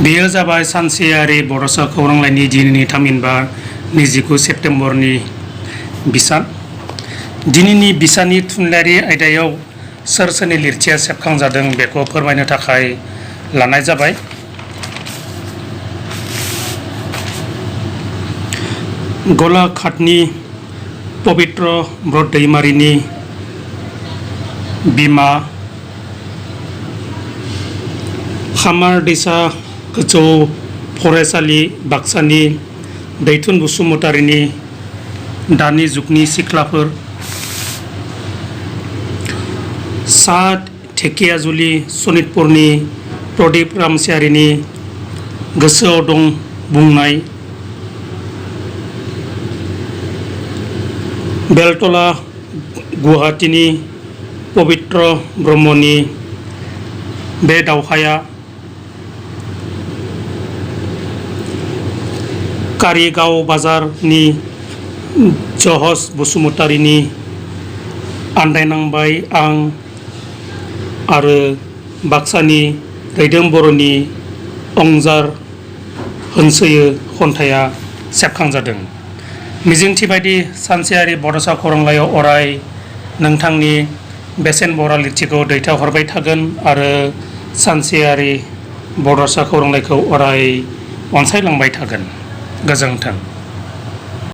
बेयो जाबाय सानसेयारि बड'सा खौरांलाइनि दिनैनि थामहिनबा 29 सेप्तेम्बरनि बिसान। दिनैनि बिसाननि थुनलाइयारि आयदायाव सोर सोरनि लिरथिया सेबखांजादों बेखौ फोरमायनो थाखाय लानाय जाबाय। गलाघाटनि पबित्र ब्रत दैमारिनि बिमा, खामार दैसा गोजौ फरायसालि बाक्सानि दैथुन बसुमतारिनि दानि जुगनि सिख्लाफोर, सा धेकियाजुलि सनितपुरनि प्रदीप रामसियारिनि गोसोआव दं बुंनाय, बेलतला गुवाहाटीनि पबित्र ब्रह्मनि बे दावहाया, कारिगाव बाजारनि जहस बसुमतारिनि आन्दायनांबाय आं आरो बाक्सानि रैदोम बर'नि अंजार होनसोयो खन्थाइया सेबखांजादों। मिजिंथि बायदि सानसेयारि बड'सा खौरांलाइयाव अराय नोंथांनि बेसेन बरा लिरथिखौ दैथायहरबाय थागोन आरो सानसेयारि बड'सा खौरांलाइखौ अराय अनसायलांबाय थागोन। गोजोन्थों।